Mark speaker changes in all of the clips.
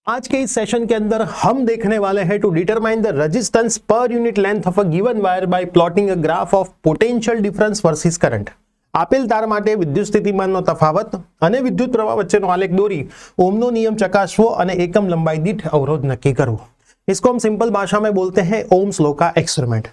Speaker 1: आज के इस सेशन के अंदर हम देखने वाले हैं to determine the resistance per unit length of a given wire by plotting a graph of potential difference versus current. આપેલ તાર માટે વિદ્યુત સ્થિતિમાનનો તફાવત અને વિદ્યુત પ્રવાહ વચ્ચેનો આલેખ દોરી ઓહમનો નિયમ ચકાસવો અને એકમ લંબાઈ દીઠ અવરોધ નક્કી કરવો। इसको हम सिंपल भाषा में बोलते हैं ओम्स लॉ का एक्सपेरिमेंट।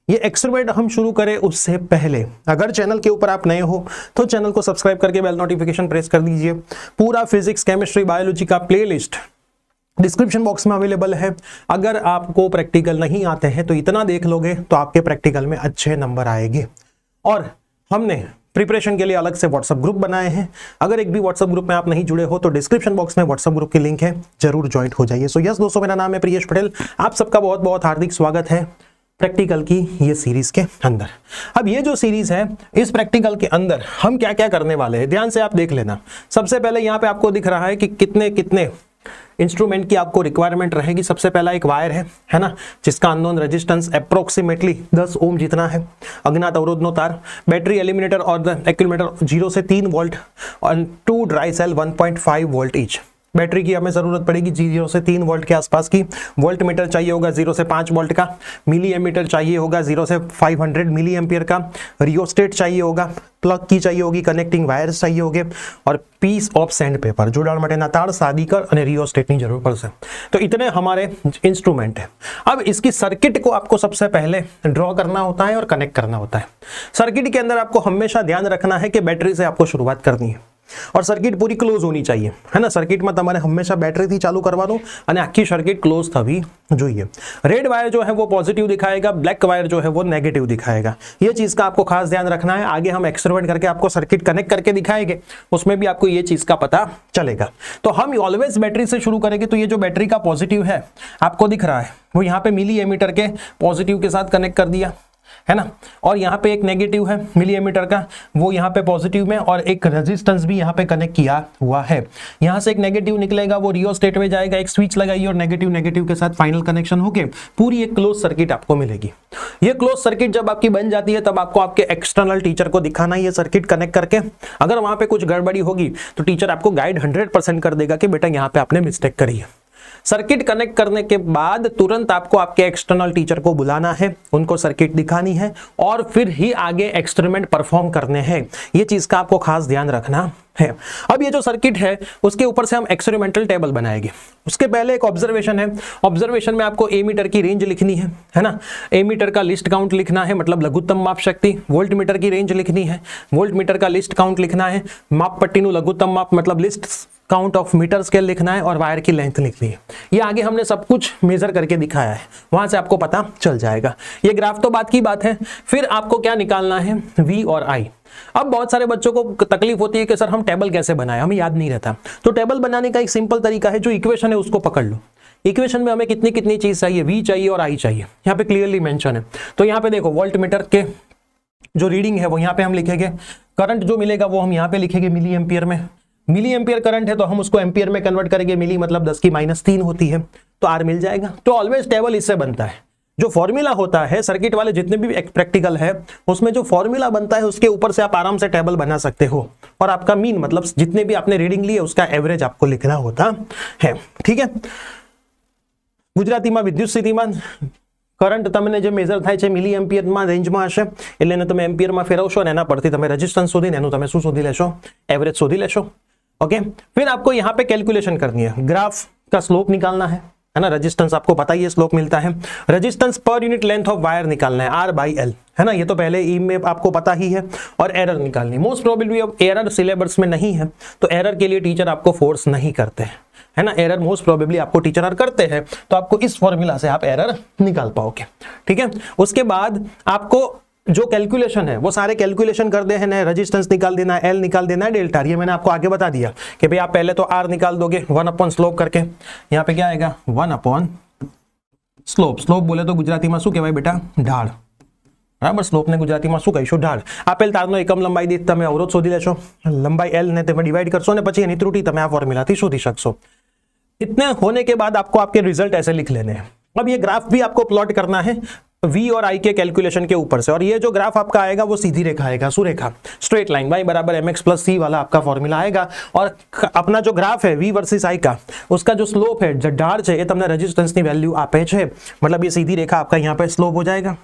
Speaker 1: ये एक्सपेरिमेंट हम शुरू करें उससे पहले अगर चैनल के ऊपर आप नए हो तो चैनल को सब्सक्राइब करके बेल नोटिफिकेशन प्रेस कर दीजिए। पूरा फिजिक्स केमिस्ट्री बायोलॉजी का प्लेलिस्ट डिस्क्रिप्शन बॉक्स में अवेलेबल है। अगर आपको प्रैक्टिकल नहीं आते हैं तो इतना देख लोगे तो आपके प्रैक्टिकल में अच्छे नंबर आएंगे। और हमने प्रिपरेशन के लिए अलग से व्हाट्सएप ग्रुप बनाए हैं। अगर एक भी व्हाट्सएप ग्रुप में आप नहीं जुड़े हो तो डिस्क्रिप्शन बॉक्स में व्हाट्सएप ग्रुप की लिंक है, जरूर ज्वाइन हो जाइए। सो यस दोस्तों, मेरा नाम है प्रियेश पटेल। आप सबका बहुत बहुत हार्दिक स्वागत है प्रैक्टिकल की ये सीरीज के अंदर। अब ये जो सीरीज है इस प्रैक्टिकल के अंदर हम क्या क्या करने वाले हैं ध्यान से आप देख लेना। सबसे पहले यहाँ पे आपको दिख रहा है कि कितने कितने इंस्ट्रूमेंट की आपको रिक्वायरमेंट रहेगी। सबसे पहला एक वायर है ना, जिसका अननोन रेजिस्टेंस अप्रोक्सीमेटली 10 ओम जितना है। अज्ञात अवरोधनो तार, बैटरी, एलिमिनेटर और द एक्यूमुलेटर 0 से 3 वोल्ट और 2 dry cell 1.5 volt each. Battery की हमें जरूरत पड़ेगी 0 से 3 वोल्ट के आसपास की। वोल्ट मीटर चाहिए होगा 0 से 5 वोल्ट का। मिली एमीटर चाहिए होगा 0 से 500 मिली एम्पियर का। रियोस्टेट चाहिए होगा, प्लग की चाहिए होगी, कनेक्टिंग वायर्स चाहिए होंगे और पीस ऑफ सैंड पेपर जोड़ाण माटेना तार, सादीकर और रियोस्टेटनी जरूर पड़શે। तो इतने हमारे इंस्ट्रूमेंट है। अब इसकी सर्किट को आपको सबसे पहले ड्रॉ करना होता है और कनेक्ट करना होता है। सर्किट के अंदर आपको हमेशा ध्यान रखना है कि बैटरी से आपको शुरुआत करनी है और सर्किट पूरी क्लोज होनी चाहिए, है ना। सर्किट में તમારે हमेशा बैटरी थी चालू करवानो અને આખી सर्किट क्लोज થવી જોઈએ। रेड वायर जो है वो पॉजिटिव दिखाएगा, ब्लैक वायर जो है वो नेगेटिव दिखाएगा। ये चीज का आपको खास ध्यान रखना है। आगे हम एक्सपेरिमेंट करके आपको सर्किट कनेक्ट करके दिखाएंगे, उसमें भी आपको ये चीज का पता चलेगा। तो हम ऑलवेज बैटरी से शुरू करेंगे। तो ये जो बैटरी का पॉजिटिव है आपको दिख रहा है वो यहाँ पे मिली एमीटर के पॉजिटिव के साथ कनेक्ट कर दिया, है ना। और यहाँ पे एक नेगेटिव है मिली एमीटर का, वो यहाँ पे पॉजिटिव में, और एक रेजिस्टेंस भी यहाँ पे कनेक्ट किया हुआ है। यहाँ से एक नेगेटिव निकलेगा, वो रियोस्टेट में जाएगा, एक स्विच लगाइए और नेगेटिव नेगेटिव के साथ फाइनल कनेक्शन होके पूरी एक क्लोज सर्किट आपको मिलेगी। ये क्लोज सर्किट जब आपकी बन जाती है तब आपको आपके एक्सटर्नल टीचर को दिखाना है ये सर्किट कनेक्ट करके। अगर वहां पे कुछ गड़बड़ी होगी तो टीचर आपको गाइड 100% कर देगा कि बेटा यहाँ पे आपने मिस्टेक करी है। सर्किट कनेक्ट करने के बाद तुरंत आपको आपके एक्सटर्नल टीचर को बुलाना है, उनको सर्किट दिखानी है और फिर ही आगे एक्सपेरिमेंट परफॉर्म करने हैं। ये चीज का आपको खास ध्यान रखना है। अब ये जो सर्किट है उसके ऊपर से हम एक्सपेरिमेंटल टेबल बनाएंगे। उसके पहले एक ऑब्जर्वेशन है। ऑब्जर्वेशन में आपको एमीटर की रेंज लिखनी है ना। एमीटर का लिस्ट काउंट लिखना है, मतलब लघुत्तम माप शक्ति। वोल्ट मीटर की रेंज लिखनी है, वोल्ट मीटर का लिस्ट काउंट लिखना है। माप पट्टीनु लघुत्तम माप मतलब least count of meter scale लिखना है और वायर की लेंथ लिखनी है। ये आगे हमने सब कुछ मेजर करके दिखाया है, वहां से आपको पता चल जाएगा। ये ग्राफ तो बात की बात है। फिर आपको क्या निकालना है, V और I। अब बहुत सारे बच्चों को तकलीफ होती है कि सर हम टेबल कैसे बनाए, हमें याद नहीं रहता। तो टेबल बनाने का एक सिंपल तरीका है, जो इक्वेशन है उसको पकड़ लो। इक्वेशन में हमें कितनी कितनी चीज चाहिए, V चाहिए और I चाहिए, यहाँ पे क्लियरली मेंशन है। तो यहाँ पे देखो वोल्ट मीटर के जो रीडिंग है वो यहाँ पे हम लिखेंगे, करंट जो मिलेगा वो हम यहाँ पे लिखेंगे मिली एम्पियर में। मिली एम्पियर करंट है तो हम उसको एम्पियर में कन्वर्ट करेंगे, मिली मतलब 10 की -3 होती है, तो R मिल जाएगा। तो ऑलवेज टेबल इससे बनता है। जो फॉर्मूला होता है सर्किट वाले जितने भी प्रैक्टिकल है उसमें जो फॉर्मूला बनता है उसके ऊपर से आप आराम से टेबल बना सकते हो और आपका मीन मतलब जितने भी आपने रीडिंग ली है उसका एवरेज आपको लिखना होता है। ठीक है। गुजराती में विद्युत स्थितिमान करंट तमने जे मेजर थाय छे मिली एम्पियर में रेंज में हशे, એટલે એને તમે એમ્પિયર માં ફેરવશો અને એના પરથી તમે રેઝિસ્ટન્સ શોધીને એનું તમે શું શોધી લેશો, એવરેજ શોધી લેશો। ओके। फिर आपको यहाँ पे कैलकुलेशन करनी है, ग्राफ का स्लोप निकालना है ना। रेजिस्टेंस आपको पता ही है स्लोप मिलता है। Resistance per unit length of wire निकालना है, R/L, है ना। ये तो पहले ई में आपको पता ही है। और एरर निकालनी, मोस्ट प्रोबेबली अब एरर सिलेबस में नहीं है तो एरर के लिए टीचर आपको फोर्स नहीं करते हैं, है ना। एरर मोस्ट प्रोबेबली आपको टीचर करते हैं तो आपको इस फॉर्मूला से आप एरर निकाल पाओगे। ठीक है। उसके बाद आपको जो कैलकुलेशन है वो सारे कैलकुलेशन कर दे हैं। रेजिस्टेंस निकाल देना है, एल निकाल देना है, डेल्टा। ये मैंने आपको आगे बता दिया कि भाई आप पहले तो आर निकाल दोगे 1 स्लोप करके। यहाँ पे क्या आएगा 1 स्लोप। स्लोप बोले तो गुजराती में शू कहवाय बेटा, ढाल। बराबर। स्लोप ने गुजराती में शू कहीशुं, ढाल। आपेल तारनो एकम लंबाई दीठ तमे अवरोध शोधी लेशो, लंबाई एल ने तमे डिवाइड करशो ने પછી એની ત્રુટી તમે આ ફોર્મ્યુલાથી શોધી શકશો। इतने होने के बाद आपको आपके रिजल्ट ऐसे लिख लेने हैं। अब ये ग्राफ भी आपको प्लॉट करना है V और I के कैलकुलेशन के ऊपर से, और ये जो ग्राफ आपका आएगा वो सीधी रेखा आएगा, सुरेखा, स्ट्रेट लाइन, y बराबर mx प्लस c वाला आपका फॉर्मूला आएगा। और अपना जो ग्राफ है V वर्सेस I का, उसका जो स्लोप है, जो ढाल है, ये तमने रेजिस्टेंस की वैल्यू आपे है, मतलब ये सीधी रेखा आपका यहाँ पे स्लोप हो जाएगा।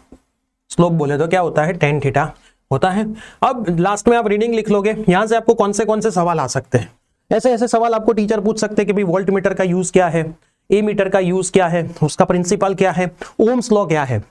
Speaker 1: स्लोप बोले तो क्या होता है, tan थीटा होता है। अब लास्ट में आप रीडिंग लिख लोगे, यहां से आपको कौन से सवाल आ सकते हैं, ऐसे ऐसे सवाल आपको टीचर पूछ सकते हैं कि भाई वोल्ट मीटर का यूज क्या है, ए मीटर का यूज क्या है, उसका प्रिंसिपल क्या है, ओम्स लॉ क्या है।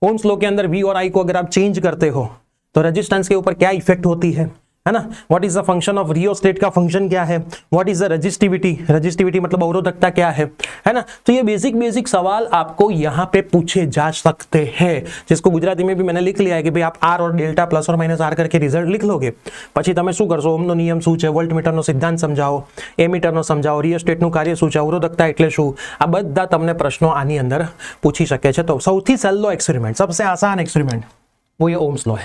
Speaker 1: ओम्स लॉ के अंदर V और I को अगर आप चेंज करते हो तो रेजिस्टेंस के ऊपर क्या इफेक्ट होती है ना। What is the function of rheostat का फंक्शन क्या है, what is the resistivity, resistivity मतलब अवरोधकता क्या है ना। तो ये बेसिक सवाल आपको यहाँ पे पूछे जा सकते हैं, जिसको गुजराती में भी मैंने लिख लिया है कि भाई आप R और डेल्टा प्लस और माइनस R करके रिजल्ट लिख लोगे, પછી તમે શું કરશો, ઓહમનો નિયમ શું છે, વોલ્ટમીટરનો સિદ્ધાંત સમજાવો, એમીટરનો સમજાવો, રિયોસ્ટેટનું કાર્ય શું છે, અવરોધકતા એટલે શું, આ બધા તમને પ્રશ્નો આની અંદર પૂછી શકે છે। તો સૌથી સહેલો एक्सपेरिमेंट, सबसे आसान एक्सपेरिमेंट वो ये ओम्स लॉ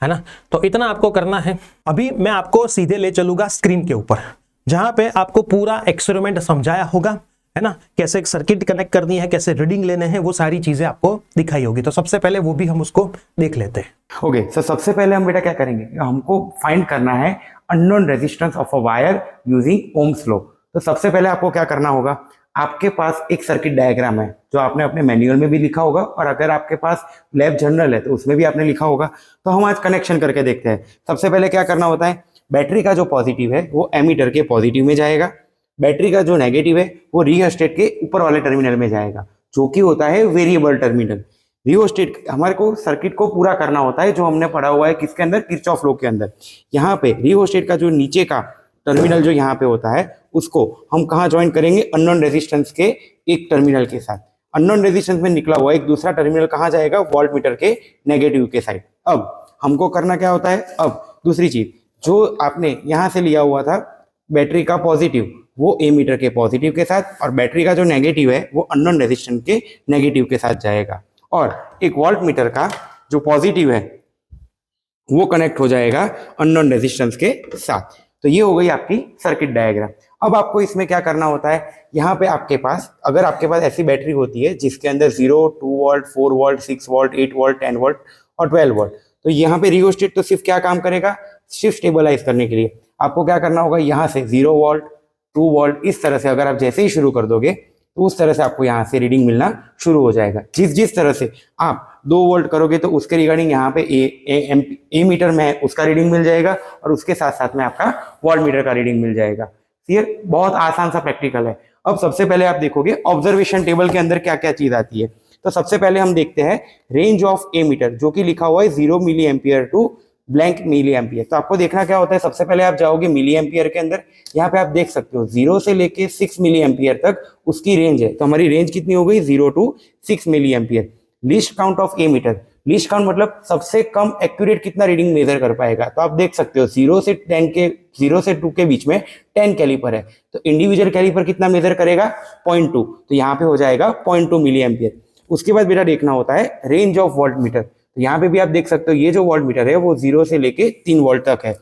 Speaker 1: है ना। तो इतना आपको करना है। अभी मैं आपको सीधे ले चलूंगा स्क्रीन के ऊपर, जहां पे आपको पूरा एक्सपेरिमेंट समझाया होगा, है ना, कैसे एक सर्किट कनेक्ट करनी है, कैसे रीडिंग लेने हैं, वो सारी चीजें आपको दिखाई होगी। तो सबसे पहले वो भी हम उसको देख लेते हैं।
Speaker 2: ओके, तो सबसे पहले हम बेटा क्या करेंगे, हमको फाइंड करना है unknown resistance of a wire using Ohm's law. तो सबसे पहले आपको क्या करना होगा, आपके पास एक सर्किट डायग्राम है जो आपने अपने मैनुअल में भी लिखा होगा, और अगर आपके पास लैब जर्नल है तो उसमें भी आपने लिखा होगा। तो हम आज कनेक्शन करके देखते हैं। सबसे पहले क्या करना होता है, बैटरी का जो पॉजिटिव है वो एमीटर के पॉजिटिव में जाएगा, बैटरी का जो नेगेटिव है वो रियोस्टेट के ऊपर वाले टर्मिनल में जाएगा, जो कि होता है वेरिएबल टर्मिनल। रियोस्टेट हमारे को सर्किट को पूरा करना होता है, जो हमने पढ़ा हुआ है किसके अंदर, किरचॉफ लॉ के अंदर। यहाँ पे रियोस्टेट का जो नीचे का टर्मिनल जो यहाँ पे होता है उसको हम कहाँ ज्वाइन करेंगे, अननोन रेजिस्टेंस के एक टर्मिनल के साथ। अननोन रेजिस्टेंस में निकला हुआ एक दूसरा टर्मिनल कहाँ जाएगा, वोल्ट मीटर के नेगेटिव के साइड। अब हमको करना क्या होता है, अब दूसरी चीज जो आपने यहाँ से लिया हुआ था बैटरी का पॉजिटिव, वो ए मीटर के पॉजिटिव के साथ, और बैटरी का जो नेगेटिव है वो अननोन रेजिस्टेंस के नेगेटिव के साथ जाएगा, और एक वोल्ट मीटर का जो पॉजिटिव है वो कनेक्ट हो जाएगा अननोन रेजिस्टेंस के साथ। तो ये हो गई आपकी सर्किट डायग्राम। अब आपको इसमें क्या करना होता है, यहाँ पे आपके पास अगर आपके पास ऐसी बैटरी होती है जिसके अंदर 0, 2 volt, 4 volt, 6 volt, 8 volt, 10 volt और 12 वोल्ट, तो यहाँ पे रियोस्टेट तो सिर्फ क्या काम करेगा, सिर्फ स्टेबलाइज करने के लिए। आपको क्या करना होगा, यहाँ से 0 वोल्ट, 2 वोल्ट, इस तरह से अगर आप जैसे ही शुरू कर दोगे तो उस तरह से आपको यहाँ से रीडिंग मिलना शुरू हो जाएगा। जिस तरह से आप 2 वोल्ट करोगे तो उसके रिगार्डिंग यहाँ पे ए मीटर में है उसका रीडिंग मिल जाएगा, और उसके साथ साथ में आपका वोल्ट मीटर का रीडिंग मिल जाएगा। क्लियर, बहुत आसान सा प्रैक्टिकल है। अब सबसे पहले आप देखोगे ऑब्जर्वेशन टेबल के अंदर क्या क्या चीज आती है। तो सबसे पहले हम देखते हैं रेंज ऑफ ए मीटर, जो कि लिखा हुआ है 0 milliampere to blank milliampere. तो आपको देखना क्या होता है, सबसे पहले आप जाओगे मिली एम्पियर के अंदर, यहाँ पे आप देख सकते हो 0 से लेके 6 मिली एम्पियर तक उसकी रेंज है। तो हमारी रेंज कितनी हो गई, 0 to 6 milliampere. Least count of a meter, least count मतलब सबसे कम एक्यूरेट कितना रीडिंग मेजर कर पाएगा। तो आप देख सकते हो 0 से 2 के बीच में 10 कैलिपर है, तो इंडिविजुअल कैलिपर कितना मेजर करेगा, 0.2, तो यहाँ पे हो जाएगा 0.2 मिली एम्पियर। उसके बाद बेटा देखना होता है रेंज ऑफ वोल्ट मीटर। तो यहाँ पे भी आप देख सकते हो ये जो वोल्ट मीटर है वो 0 से लेके 3 वोल्ट तक है।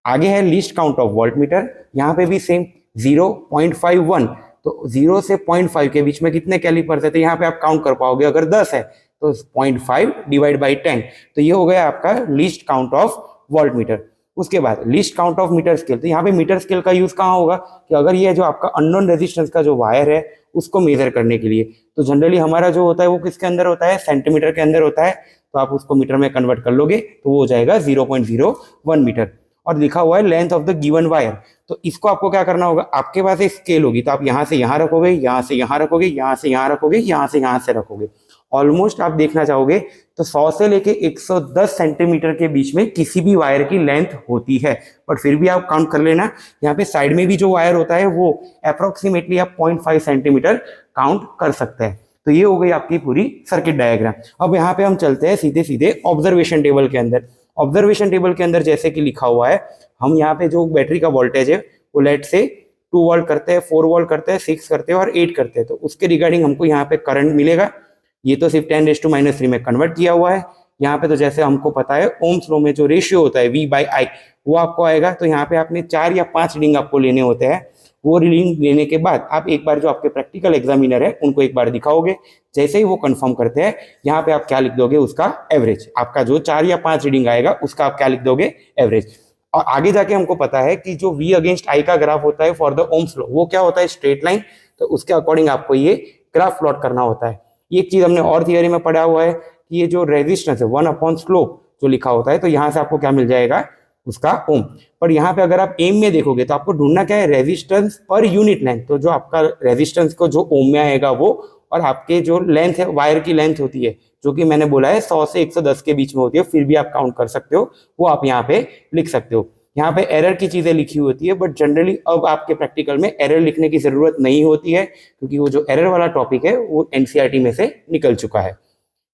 Speaker 2: आगे है least count of volt meter, यहाँ पे भी सेम 0.51, तो 0 से 0.5 के बीच में कितने कैलिपर्स है, तो यहाँ पे आप काउंट कर पाओगे, अगर 10 है तो 0.5 डिवाइड बाई 10, तो ये हो गया आपका least count of voltmeter. उसके बाद least count of meter scale, तो यहाँ पे मीटर स्केल का यूज कहाँ होगा, कि अगर ये जो आपका अननोन रेजिस्टेंस का जो वायर है उसको मेजर करने के लिए, तो जनरली हमारा जो होता है वो किसके अंदर होता है, सेंटीमीटर के अंदर होता है, तो आप उसको मीटर में कन्वर्ट कर लोगे तो वो हो जाएगा 0.01 मीटर। और लिखा हुआ है length of the given wire, तो इसको आपको क्या करना होगा, आपके पास एक स्केल होगी, तो आप यहाँ से यहाँ रखोगे, यहाँ से यहाँ रखोगे, यहाँ से यहाँ रखोगे, यहाँ से यहाँ से रखोगे। ऑलमोस्ट आप देखना चाहोगे तो 100 से लेके 110 सेंटीमीटर के बीच में किसी भी वायर की लेंथ होती है, बट फिर भी आप काउंट कर लेना, यहाँ पे साइड में भी जो वायर होता है वो अप्रोक्सीमेटली आप 0.5 सेंटीमीटर काउंट कर सकते हैं। तो ये हो गई आपकी पूरी सर्किट डायग्राम। अब यहाँ पे हम चलते हैं सीधे सीधे ऑब्जर्वेशन टेबल के अंदर। ऑब्जर्वेशन टेबल के अंदर जैसे कि लिखा हुआ है, हम यहाँ पे जो बैटरी का वोल्टेज है वो लेट से 2 वोल्ट करते हैं, 4 वोल्ट करते हैं, 6 करते हैं और 8 करते हैं, तो उसके रिगार्डिंग हमको यहाँ पे करंट मिलेगा। ये तो सिर्फ 10⁻³ में कन्वर्ट किया हुआ है। यहाँ पे तो जैसे हमको पता है ओम्स लॉ में जो रेशियो होता है V/I वो आपको आएगा, तो यहाँ पे आपने 4 या 5 रीडिंग आपको लेने होते हैं, वो रीडिंग लेने के बाद आप एक बार जो आपके प्रैक्टिकल एग्जामिनर है उनको एक बार दिखाओगे। जैसे ही वो कंफर्म करते हैं, यहाँ पे आप क्या लिख दोगे, उसका एवरेज, आपका जो 4 या 5 रीडिंग आएगा उसका आप क्या लिख दोगे, एवरेज। और आगे जाके हमको पता है कि जो V अगेंस्ट I का ग्राफ होता है फॉर द ओम्स लॉ, वो क्या होता है, स्ट्रेट लाइन। तो उसके अकॉर्डिंग आपको ये ग्राफ प्लॉट करना होता है। ये एक चीज हमने और थियरी में पढ़ा हुआ है कि ये जो रेजिस्टेंस है 1 स्लोप जो लिखा होता है, तो यहाँ से आपको क्या मिल जाएगा, उसका ओम। पर यहाँ पे अगर आप एम में देखोगे तो आपको ढूंढना क्या है, रेजिस्टेंस पर यूनिट लेंथ। तो जो आपका रेजिस्टेंस को जो ओम में आएगा वो, और आपके जो लेंथ है, वायर की लेंथ होती है, जो कि मैंने बोला है 100 से 110 के बीच में होती है, फिर भी आप काउंट कर सकते हो, वो आप यहाँ पे लिख सकते हो। यहाँ पे एरर की चीजें लिखी होती है, बट जनरली अब आपके प्रैक्टिकल में एरर लिखने की जरूरत नहीं होती है, क्योंकि वो जो एरर वाला टॉपिक है वो एनसीईआरटी में से निकल चुका है।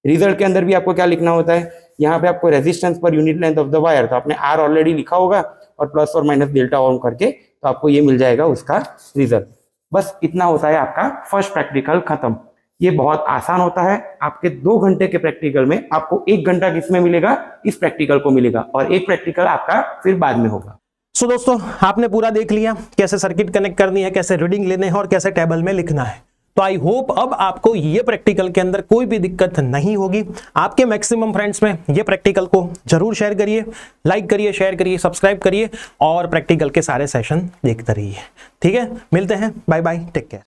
Speaker 2: रिजल्ट के अंदर भी आपको क्या लिखना होता है, यहाँ पे आपको resistance per unit length of the wire, तो आपने आर ऑलरेडी लिखा होगा, और प्लस और माइनस डेल्टा ऑन करके तो आपको ये मिल जाएगा उसका रिजल्ट। बस इतना होता है आपका फर्स्ट प्रैक्टिकल खत्म। ये बहुत आसान होता है। आपके 2 घंटे के प्रैक्टिकल में आपको 1 घंटा किसमें मिलेगा, इस प्रैक्टिकल को मिलेगा, और एक प्रैक्टिकल आपका फिर बाद में होगा।
Speaker 1: सो दोस्तों, आपने पूरा देख लिया कैसे सर्किट कनेक्ट करनी है, कैसे रीडिंग लेने हैं और कैसे टेबल में लिखना है। तो आई होप अब आपको ये प्रैक्टिकल के अंदर कोई भी दिक्कत नहीं होगी। आपके मैक्सिमम फ्रेंड्स में ये प्रैक्टिकल को जरूर शेयर करिए, लाइक करिए, शेयर करिए, सब्सक्राइब करिए और प्रैक्टिकल के सारे सेशन देखते रहिए। ठीक है, मिलते हैं, बाय बाय, टेक केयर।